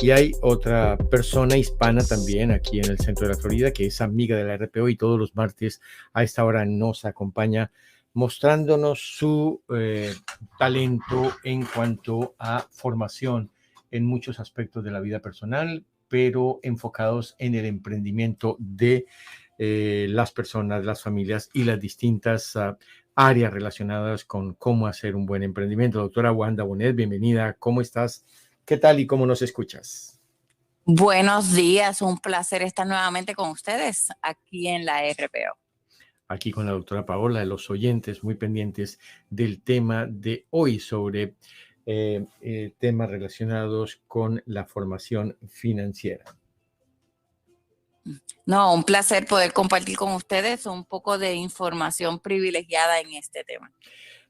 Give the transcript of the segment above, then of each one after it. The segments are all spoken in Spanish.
Y hay otra persona hispana también aquí en el centro de la Florida que es amiga de la RPO y todos los martes a esta hora nos acompaña mostrándonos su talento en cuanto a formación en muchos aspectos de la vida personal, pero enfocados en el emprendimiento de las personas, las familias y las distintas áreas relacionadas con cómo hacer un buen emprendimiento. Doctora Wanda Bonet, bienvenida. ¿Cómo estás? ¿Qué tal y cómo nos escuchas? Buenos días, un placer estar nuevamente con ustedes aquí en la RPO. Aquí con la doctora Paola, los oyentes muy pendientes del tema de hoy sobre temas relacionados con la formación financiera. No, un placer poder compartir con ustedes un poco de información privilegiada en este tema.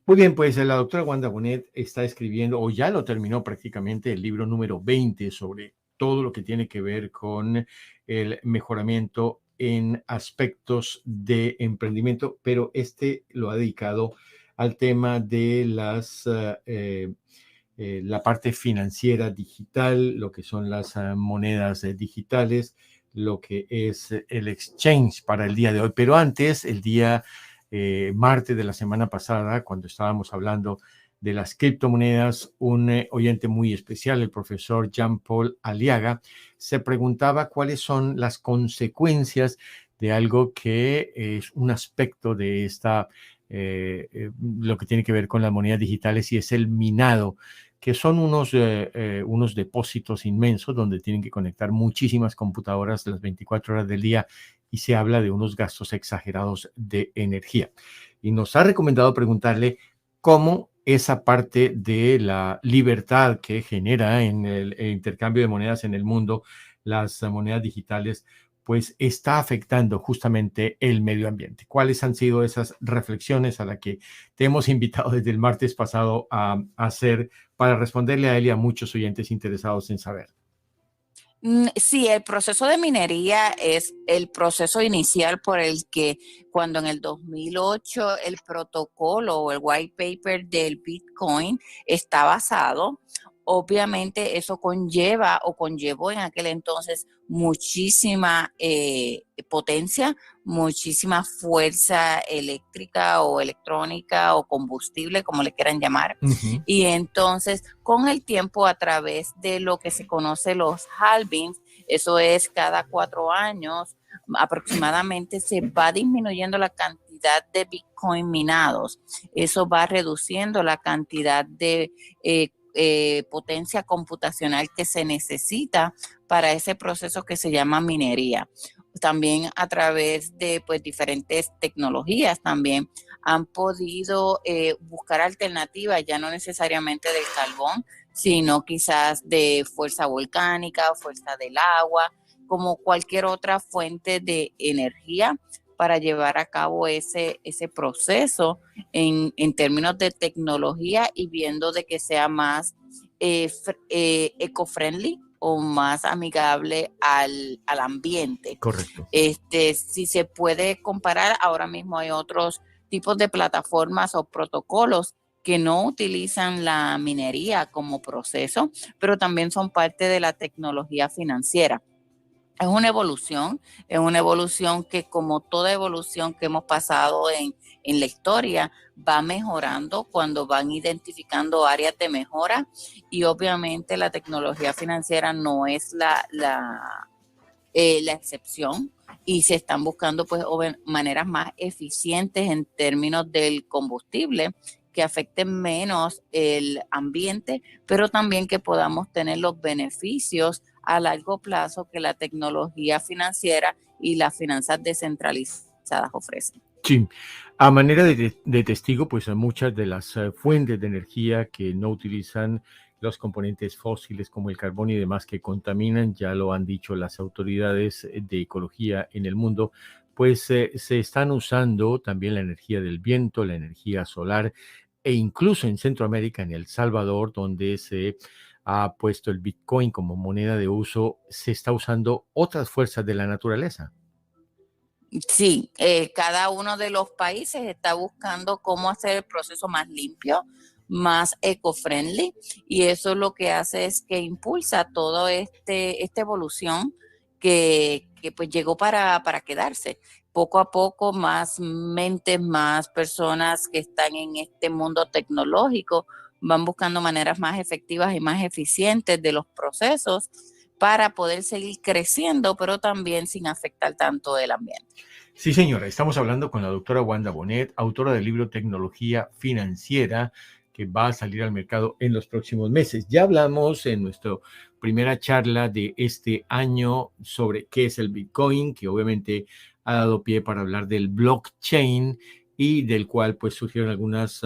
Muy bien, pues la doctora Wanda Bonet está escribiendo, o ya lo terminó prácticamente, el libro número 20 sobre todo lo que tiene que ver con el mejoramiento en aspectos de emprendimiento, pero este lo ha dedicado al tema de la parte financiera digital, lo que son las monedas digitales, lo que es el exchange para el día de hoy. Pero antes, el día martes de la semana pasada, cuando estábamos hablando de las criptomonedas, un oyente muy especial, el profesor Jean-Paul Aliaga, se preguntaba cuáles son las consecuencias de algo que es un aspecto de lo que tiene que ver con las monedas digitales y es el minado, que son unos depósitos inmensos donde tienen que conectar muchísimas computadoras las 24 horas del día y se habla de unos gastos exagerados de energía. Y nos ha recomendado preguntarle cómo esa parte de la libertad que genera en el intercambio de monedas en el mundo, las monedas digitales, pues está afectando justamente el medio ambiente. ¿Cuáles han sido esas reflexiones a las que te hemos invitado desde el martes pasado a hacer para responderle a él y a muchos oyentes interesados en saber? Sí, el proceso de minería es el proceso inicial por el que cuando en el 2008 el protocolo o el white paper del Bitcoin está basado, obviamente eso conlleva o conllevó en aquel entonces muchísima potencia, muchísima fuerza eléctrica o electrónica o combustible, como le quieran llamar. Ujú. Y entonces, con el tiempo, a través de lo que se conoce los halvings, eso es cada 4 años, aproximadamente se va disminuyendo la cantidad de Bitcoin minados. Eso va reduciendo la cantidad de potencia computacional que se necesita para ese proceso que se llama minería. También a través de pues, diferentes tecnologías también han podido buscar alternativas, ya no necesariamente del carbón, sino quizás de fuerza volcánica, fuerza del agua, como cualquier otra fuente de energía para llevar a cabo ese proceso en términos de tecnología y viendo de que sea más eco-friendly o más amigable al ambiente. Correcto. Si se puede comparar, ahora mismo hay otros tipos de plataformas o protocolos que no utilizan la minería como proceso, pero también son parte de la tecnología financiera. Es una evolución que como toda evolución que hemos pasado en la historia, va mejorando cuando van identificando áreas de mejora y obviamente la tecnología financiera no es la excepción y se están buscando pues maneras más eficientes en términos del combustible que afecten menos el ambiente, pero también que podamos tener los beneficios a largo plazo que la tecnología financiera y las finanzas descentralizadas ofrecen. Sí, a manera de testigo, pues a muchas de las fuentes de energía que no utilizan los componentes fósiles como el carbón y demás que contaminan, ya lo han dicho las autoridades de ecología en el mundo, pues se están usando también la energía del viento, la energía solar e incluso en Centroamérica, en El Salvador, donde se ha puesto el Bitcoin como moneda de uso, se está usando otras fuerzas de la naturaleza. Sí, cada uno de los países está buscando cómo hacer el proceso más limpio, más eco-friendly, y eso lo que hace es que impulsa toda esta evolución que pues llegó para quedarse. Poco a poco más mentes, más personas que están en este mundo tecnológico van buscando maneras más efectivas y más eficientes de los procesos para poder seguir creciendo, pero también sin afectar tanto el ambiente. Sí, señora, estamos hablando con la doctora Wanda Bonet, autora del libro Tecnología Financiera, que va a salir al mercado en los próximos meses. Ya hablamos en nuestra primera charla de este año sobre qué es el Bitcoin, que obviamente ha dado pie para hablar del blockchain y del cual pues surgieron algunas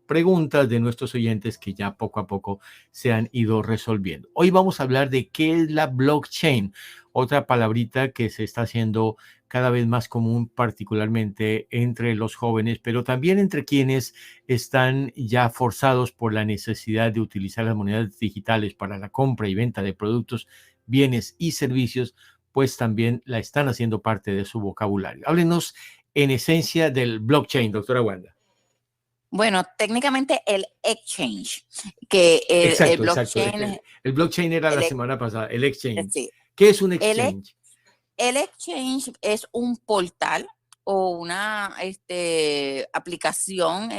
preguntas de nuestros oyentes que ya poco a poco se han ido resolviendo. Hoy vamos a hablar de qué es la blockchain, otra palabrita que se está haciendo cada vez más común, particularmente entre los jóvenes, pero también entre quienes están ya forzados por la necesidad de utilizar las monedas digitales para la compra y venta de productos, bienes y servicios, pues también la están haciendo parte de su vocabulario. Háblenos en esencia del blockchain, doctora Wanda. Bueno, técnicamente el exchange, que el Exacto, exacto. blockchain, El blockchain era la el, semana pasada, el exchange. sí, ¿Qué es un el, exchange? el exchange es un portal o una aplicación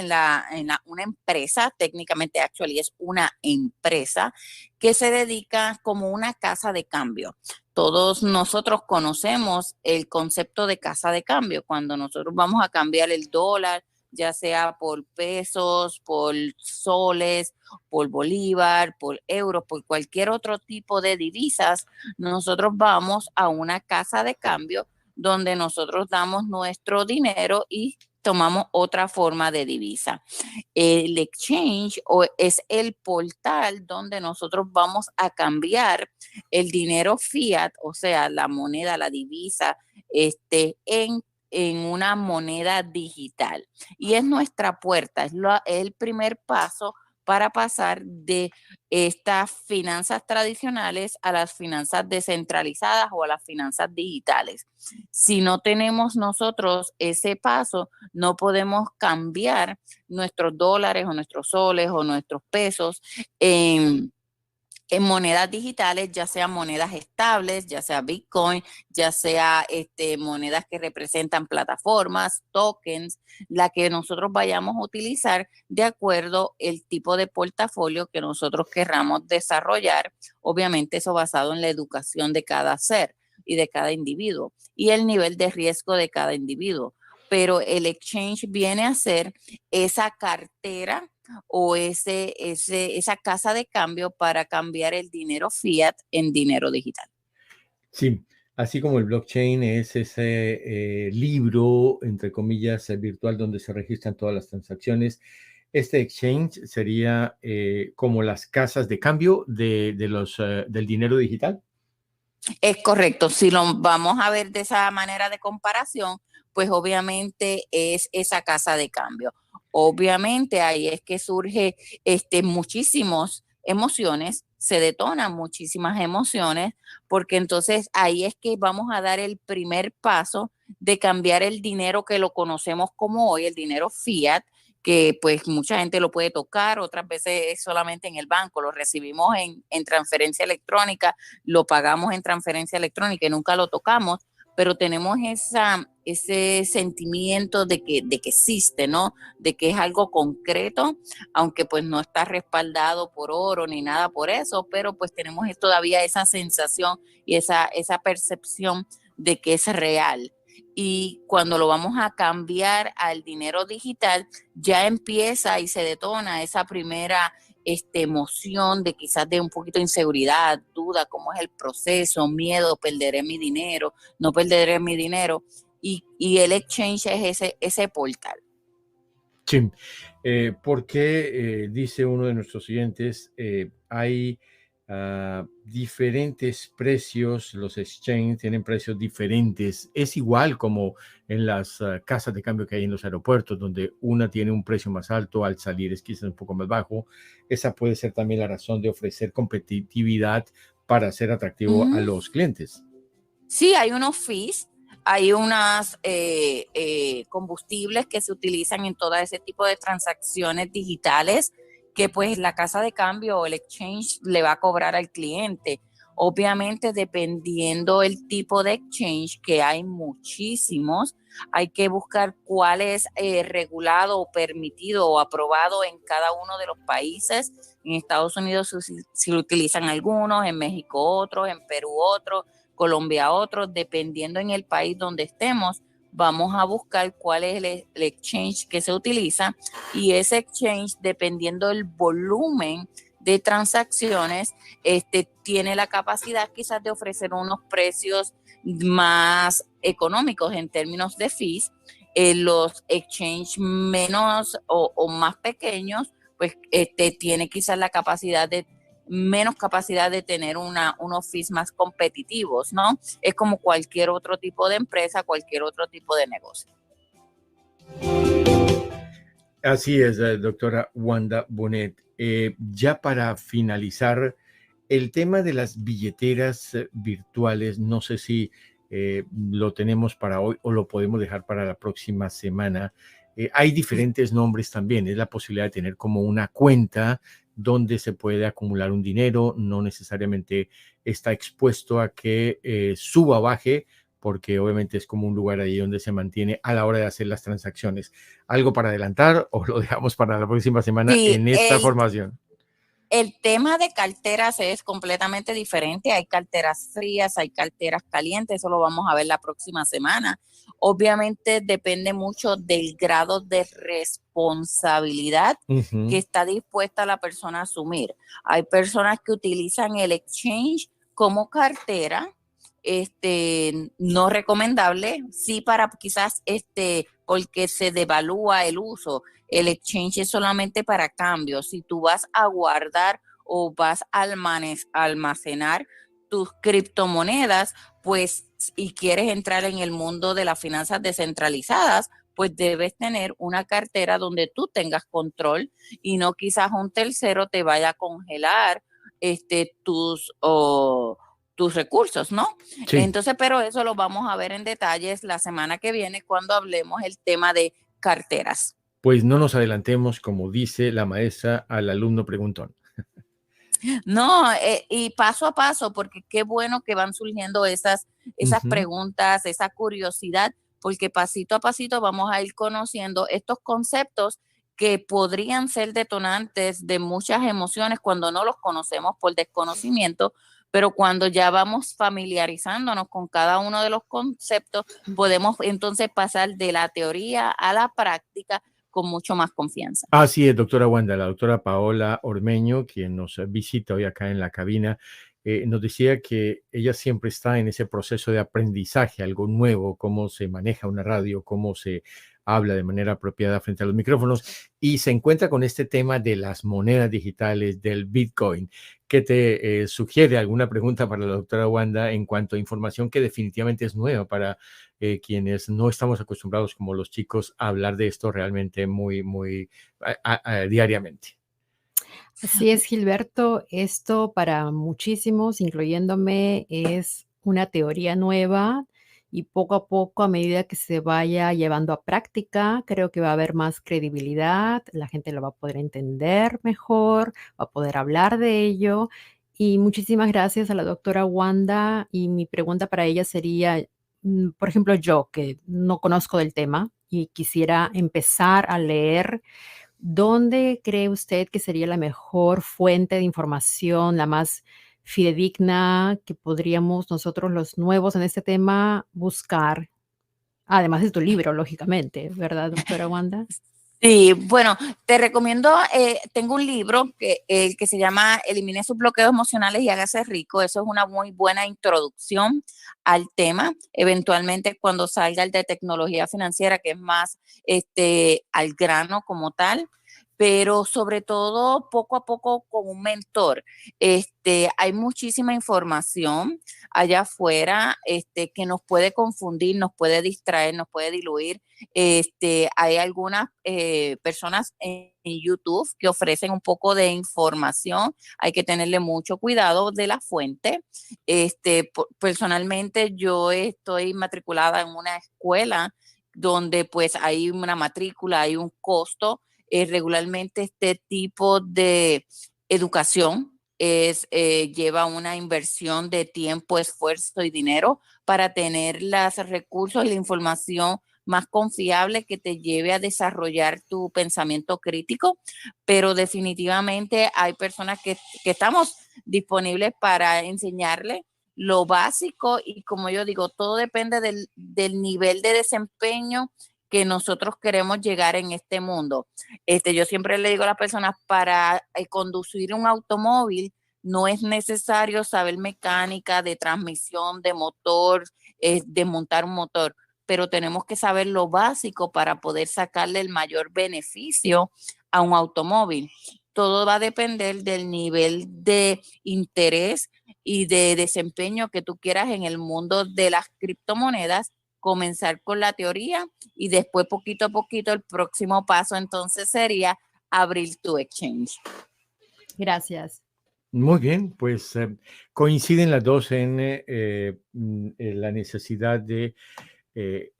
una empresa, técnicamente actually es una empresa que se dedica como una casa de cambio. Todos nosotros conocemos el concepto de casa de cambio. Cuando nosotros vamos a cambiar el dólar, ya sea por pesos, por soles, por bolívar, por euros, por cualquier otro tipo de divisas, nosotros vamos a una casa de cambio donde nosotros damos nuestro dinero y tomamos otra forma de divisa. El exchange es el portal donde nosotros vamos a cambiar el dinero fiat, o sea, la moneda, la divisa, en una moneda digital. Y es nuestra puerta, es el primer paso para pasar de estas finanzas tradicionales a las finanzas descentralizadas o a las finanzas digitales. Si no tenemos nosotros ese paso, no podemos cambiar nuestros dólares o nuestros soles o nuestros pesos en monedas digitales, ya sean monedas estables, ya sea Bitcoin, ya sea monedas que representan plataformas, tokens, la que nosotros vayamos a utilizar de acuerdo el tipo de portafolio que nosotros querramos desarrollar, obviamente eso basado en la educación de cada ser y de cada individuo y el nivel de riesgo de cada individuo. Pero el exchange viene a ser esa cartera o esa casa de cambio para cambiar el dinero fiat en dinero digital. Sí, así como el blockchain es ese libro, entre comillas, virtual donde se registran todas las transacciones, este exchange sería como las casas de cambio del dinero digital. Es correcto, si lo vamos a ver de esa manera de comparación, pues obviamente es esa casa de cambio. Obviamente ahí es que surge muchísimas emociones, se detonan muchísimas emociones, porque entonces ahí es que vamos a dar el primer paso de cambiar el dinero que lo conocemos como hoy, el dinero fiat, que pues mucha gente lo puede tocar, otras veces es solamente en el banco, lo recibimos en transferencia electrónica, lo pagamos en transferencia electrónica y nunca lo tocamos, pero tenemos ese sentimiento de que existe, ¿no? De que es algo concreto, aunque pues no está respaldado por oro ni nada por eso, pero pues tenemos todavía esa sensación y esa percepción de que es real. Y cuando lo vamos a cambiar al dinero digital, ya empieza y se detona esa primera emoción de quizás de un poquito de inseguridad, duda, cómo es el proceso, miedo, perderé mi dinero, no perderé mi dinero. Y el exchange es ese portal. Sí, porque dice uno de nuestros oyentes, hay diferentes precios, los exchange tienen precios diferentes, es igual como en las casas de cambio que hay en los aeropuertos, donde una tiene un precio más alto, al salir es quizás un poco más bajo. Esa puede ser también la razón de ofrecer competitividad para ser atractivo a los clientes. Sí, hay unos fees. Hay unas combustibles que se utilizan en todo ese tipo de transacciones digitales que pues la casa de cambio o el exchange le va a cobrar al cliente. Obviamente, dependiendo el tipo de exchange, que hay muchísimos, hay que buscar cuál es regulado o permitido o aprobado en cada uno de los países. En Estados Unidos si utilizan algunos, en México otros, en Perú otros, Colombia otros, dependiendo en el país donde estemos, vamos a buscar cuál es el exchange que se utiliza, y ese exchange, dependiendo del volumen de transacciones, tiene la capacidad quizás de ofrecer unos precios más económicos en términos de fees. Los exchange menos o más pequeños, pues tiene quizás la capacidad de menos capacidad de tener unos fees más competitivos, ¿no? Es como cualquier otro tipo de empresa, cualquier otro tipo de negocio. Así es, doctora Wanda Bonet. Ya para finalizar, el tema de las billeteras virtuales, no sé si lo tenemos para hoy o lo podemos dejar para la próxima semana. Hay diferentes nombres también. Es la posibilidad de tener como una cuenta donde se puede acumular un dinero, no necesariamente está expuesto a que suba o baje, porque obviamente es como un lugar ahí donde se mantiene a la hora de hacer las transacciones. ¿Algo para adelantar o lo dejamos para la próxima semana Sí, en esta formación? el tema de carteras es completamente diferente. Hay carteras frías, hay carteras calientes, eso lo vamos a ver la próxima semana. Obviamente depende mucho del grado de responsabilidad que está dispuesta la persona a asumir. Hay personas que utilizan el exchange como cartera, no recomendable, sí, para quizás porque se devalúa el uso. El exchange es solamente para cambios. Si tú vas a guardar o vas a almacenar tus criptomonedas, pues, y quieres entrar en el mundo de las finanzas descentralizadas, pues debes tener una cartera donde tú tengas control y no quizás un tercero te vaya a congelar tus recursos, ¿no? Sí. Entonces, pero eso lo vamos a ver en detalles la semana que viene cuando hablemos el tema de carteras. Pues no nos adelantemos, como dice la maestra al alumno preguntón. No, y paso a paso, porque qué bueno que van surgiendo esas preguntas, esa curiosidad, porque pasito a pasito vamos a ir conociendo estos conceptos que podrían ser detonantes de muchas emociones cuando no los conocemos por desconocimiento, pero cuando ya vamos familiarizándonos con cada uno de los conceptos, podemos entonces pasar de la teoría a la práctica con mucho más confianza. Así es, doctora Wanda, la doctora Paola Ormeño, quien nos visita hoy acá en la cabina, nos decía que ella siempre está en ese proceso de aprendizaje, algo nuevo, cómo se maneja una radio, cómo se habla de manera apropiada frente a los micrófonos, y se encuentra con este tema de las monedas digitales, del Bitcoin. ¿Qué te sugiere alguna pregunta para la doctora Wanda en cuanto a información que definitivamente es nueva para quienes no estamos acostumbrados como los chicos a hablar de esto realmente muy diariamente? Así es, Gilberto. Esto para muchísimos, incluyéndome, es una teoría nueva y poco a poco, a medida que se vaya llevando a práctica, creo que va a haber más credibilidad, la gente lo va a poder entender mejor, va a poder hablar de ello. Y muchísimas gracias a la doctora Wanda. Y mi pregunta para ella sería, por ejemplo, yo que no conozco del tema y quisiera empezar a leer. ¿Dónde cree usted que sería la mejor fuente de información, la más fidedigna que podríamos nosotros, los nuevos en este tema, buscar? Además de tu libro, lógicamente, ¿verdad, doctora Wanda? Sí, bueno, te recomiendo, tengo un libro que se llama Elimine sus bloqueos emocionales y hágase rico. Eso es una muy buena introducción al tema. Eventualmente, cuando salga el de tecnología financiera, que es más al grano como tal. pero sobre todo poco a poco con un mentor. Hay muchísima información allá afuera que nos puede confundir, nos puede distraer, nos puede diluir. Hay algunas personas en YouTube que ofrecen un poco de información. Hay que tenerle mucho cuidado de la fuente. Personalmente yo estoy matriculada en una escuela donde pues hay una matrícula, hay un costo. Regularmente este tipo de educación lleva una inversión de tiempo, esfuerzo y dinero para tener los recursos y la información más confiable que te lleve a desarrollar tu pensamiento crítico, pero definitivamente hay personas que estamos disponibles para enseñarle lo básico y como yo digo, todo depende del nivel de desempeño que nosotros queremos llegar en este mundo. Yo siempre le digo a las personas, para conducir un automóvil no es necesario saber mecánica de transmisión, de motor, de montar un motor, pero tenemos que saber lo básico para poder sacarle el mayor beneficio a un automóvil. Todo va a depender del nivel de interés y de desempeño que tú quieras en el mundo de las criptomonedas, comenzar con la teoría y después poquito a poquito el próximo paso entonces sería abrir tu exchange. Gracias. Muy bien, pues coinciden las dos en la necesidad de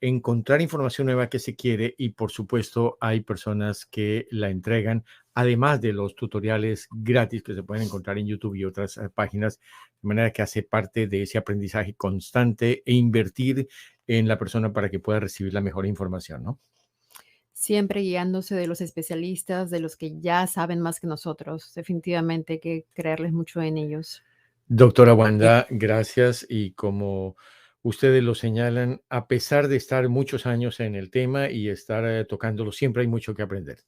encontrar información nueva que se quiere y por supuesto hay personas que la entregan, además de los tutoriales gratis que se pueden encontrar en YouTube y otras páginas, de manera que hace parte de ese aprendizaje constante e invertir en la persona para que pueda recibir la mejor información, ¿no? Siempre guiándose de los especialistas, de los que ya saben más que nosotros. Definitivamente hay que creerles mucho en ellos. Doctora Wanda, gracias. Y como ustedes lo señalan, a pesar de estar muchos años en el tema y estar tocándolo, siempre hay mucho que aprender.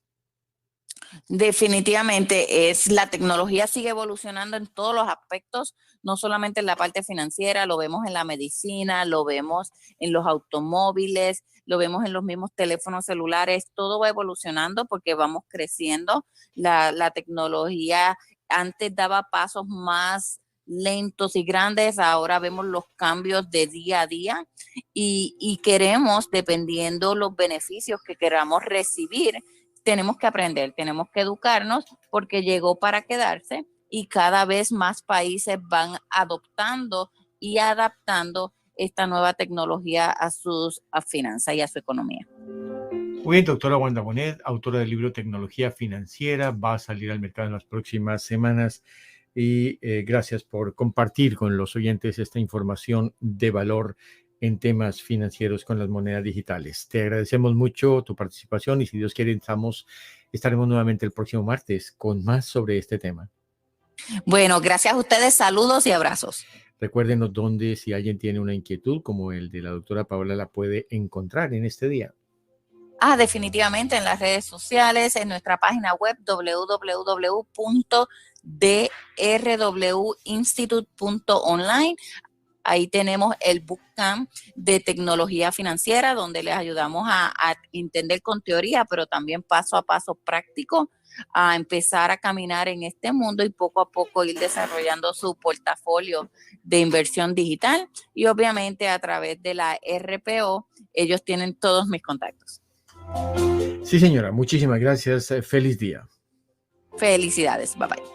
Definitivamente la tecnología sigue evolucionando en todos los aspectos, no solamente en la parte financiera, lo vemos en la medicina, lo vemos en los automóviles, lo vemos en los mismos teléfonos celulares, todo va evolucionando porque vamos creciendo. La tecnología antes daba pasos más lentos y grandes, ahora vemos los cambios de día a día y queremos, dependiendo los beneficios que queramos recibir, tenemos que aprender, tenemos que educarnos porque llegó para quedarse y cada vez más países van adoptando y adaptando esta nueva tecnología a sus finanzas y a su economía. Muy bien, doctora Wanda Bonet, autora del libro Tecnología Financiera, va a salir al mercado en las próximas semanas y gracias por compartir con los oyentes esta información de valor en temas financieros con las monedas digitales. Te agradecemos mucho tu participación y si Dios quiere estaremos nuevamente el próximo martes con más sobre este tema. Bueno, gracias a ustedes, saludos y abrazos. Recuérdenos dónde, si alguien tiene una inquietud como el de la doctora Paola, la puede encontrar en este día. Definitivamente en las redes sociales, en nuestra página web www.drwinstitute.online. Ahí tenemos el bootcamp de tecnología financiera, donde les ayudamos a entender con teoría, pero también paso a paso práctico, a empezar a caminar en este mundo y poco a poco ir desarrollando su portafolio de inversión digital. Y obviamente a través de la RPO, ellos tienen todos mis contactos. Sí, señora, muchísimas gracias. Feliz día. Felicidades. Bye bye.